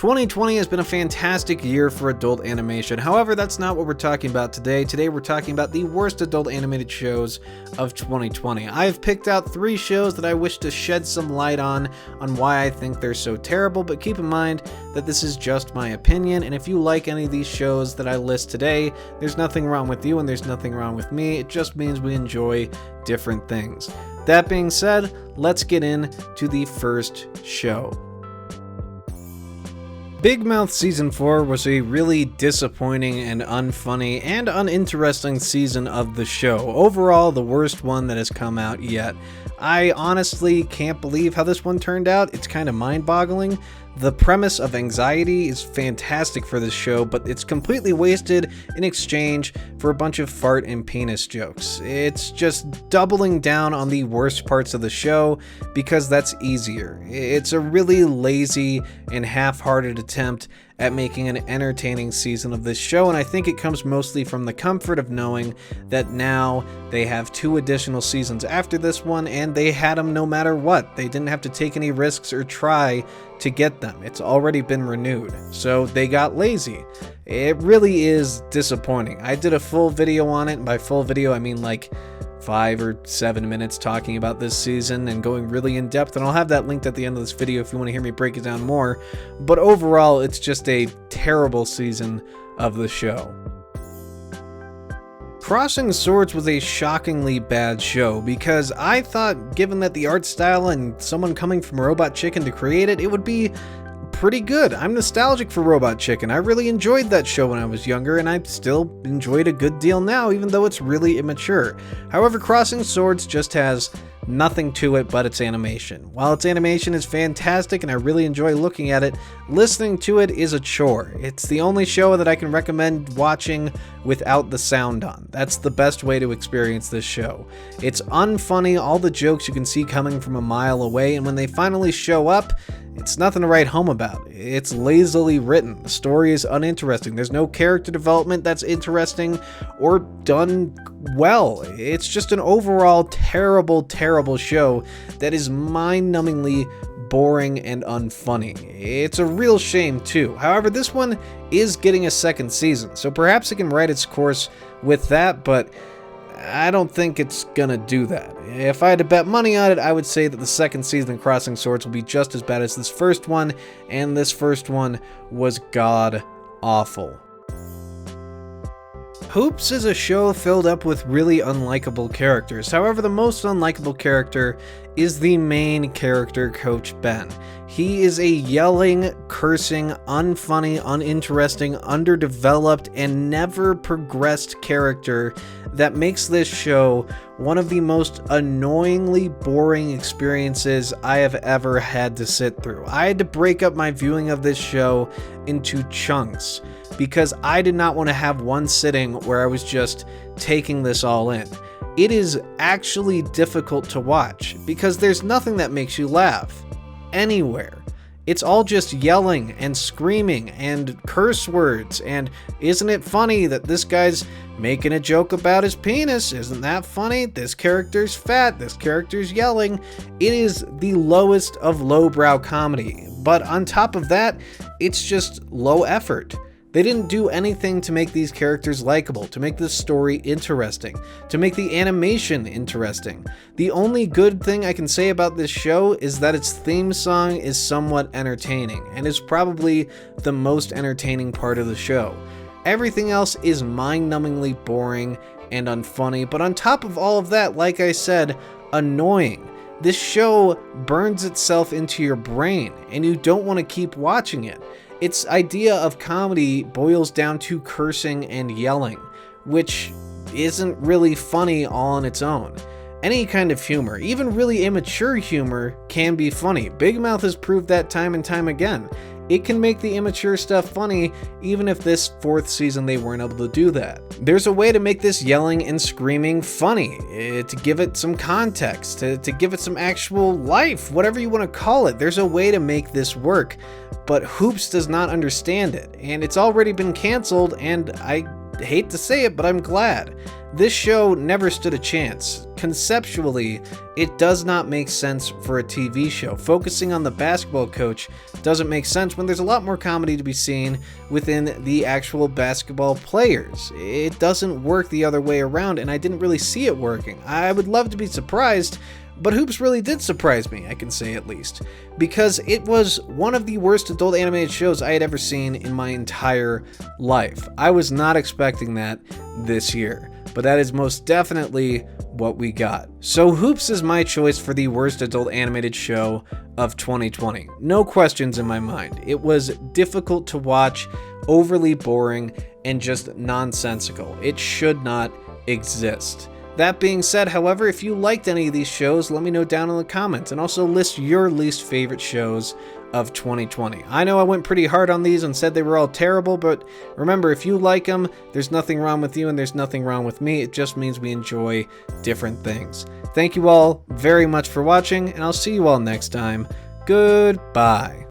2020 has been a fantastic year for adult animation. However, that's not what we're talking about today. Today we're talking about the worst adult animated shows of 2020. I've picked out 3 shows that I wish to shed some light on why I think they're so terrible, but keep in mind that this is just my opinion, and if you like any of these shows that I list today, there's nothing wrong with you and there's nothing wrong with me. It just means we enjoy different things. That being said, let's get into the first show. Big Mouth Season 4 was a really disappointing and unfunny and uninteresting season of the show. Overall, the worst one that has come out yet. I honestly can't believe how this one turned out. It's kind of mind-boggling. The premise of anxiety is fantastic for this show, but it's completely wasted in exchange for a bunch of fart and penis jokes. It's just doubling down on the worst parts of the show because that's easier. It's a really lazy and half-hearted attempt at making an entertaining season of this show, and I think it comes mostly from the comfort of knowing that now they have 2 additional seasons after this one, and they had them no matter what. They didn't have to take any risks or try to get them. It's already been renewed, so they got lazy. It really is disappointing. I did a full video on it, and by full video I mean like 5 or 7 minutes talking about this season and going really in depth, and I'll have that linked at the end of this video if you want to hear me break it down more. But overall, it's just a terrible season of the show. Crossing Swords was a shockingly bad show because I thought, given that the art style and someone coming from Robot Chicken to create it, it would be pretty good. I'm nostalgic for Robot Chicken. I really enjoyed that show when I was younger, and I still enjoy it a good deal now, even though it's really immature. However, Crossing Swords just has nothing to it but its animation. While its animation is fantastic and I really enjoy looking at it, listening to it is a chore. It's the only show that I can recommend watching without the sound on. That's the best way to experience this show. It's unfunny, all the jokes you can see coming from a mile away, and when they finally show up, it's nothing to write home about. It's lazily written. The story is uninteresting. There's no character development that's interesting or done well. It's just an overall terrible, terrible show that is mind-numbingly boring and unfunny. It's a real shame too. However, this one is getting a second season, so perhaps it can write its course with that, but I don't think it's gonna do that. If I had to bet money on it, I would say that the second season of Crossing Swords will be just as bad as this first one, and this first one was god-awful. Hoops is a show filled up with really unlikable characters. However, the most unlikable character is the main character, Coach Ben. He is a yelling, cursing, unfunny, uninteresting, underdeveloped, and never progressed character that makes this show one of the most annoyingly boring experiences I have ever had to sit through. I had to break up my viewing of this show into chunks because I did not want to have one sitting where I was just taking this all in. It is actually difficult to watch because there's nothing that makes you laugh anywhere. It's all just yelling and screaming and curse words, and isn't it funny that this guy's making a joke about his penis? Isn't that funny? This character's fat, this character's yelling. It is the lowest of lowbrow comedy, but on top of that, it's just low effort. They didn't do anything to make these characters likable, to make the story interesting, to make the animation interesting. The only good thing I can say about this show is that its theme song is somewhat entertaining, and is probably the most entertaining part of the show. Everything else is mind-numbingly boring and unfunny, but on top of all of that, like I said, annoying. This show burns itself into your brain, and you don't want to keep watching it. Its idea of comedy boils down to cursing and yelling, which isn't really funny all on its own. Any kind of humor, even really immature humor, can be funny. Big Mouth has proved that time and time again. It can make the immature stuff funny, even if this 4th season they weren't able to do that. There's a way to make this yelling and screaming funny, to give it some context, to give it some actual life, whatever you want to call it. There's a way to make this work, but Hoops does not understand it, and it's already been canceled, and I hate to say it, but I'm glad. This show never stood a chance. Conceptually, it does not make sense for a TV show. Focusing on the basketball coach doesn't make sense when there's a lot more comedy to be seen within the actual basketball players. It doesn't work the other way around, and I didn't really see it working. I would love to be surprised, but Hoops really did surprise me, I can say at least, because it was one of the worst adult animated shows I had ever seen in my entire life. I was not expecting that this year, but that is most definitely what we got. So Hoops is my choice for the worst adult animated show of 2020. No questions in my mind. It was difficult to watch, overly boring, and just nonsensical. It should not exist. That being said, however, if you liked any of these shows, let me know down in the comments, and also list your least favorite shows of 2020. I know I went pretty hard on these and said they were all terrible, but remember, if you like them, there's nothing wrong with you and there's nothing wrong with me. It just means we enjoy different things. Thank you all very much for watching, and I'll see you all next time. Goodbye.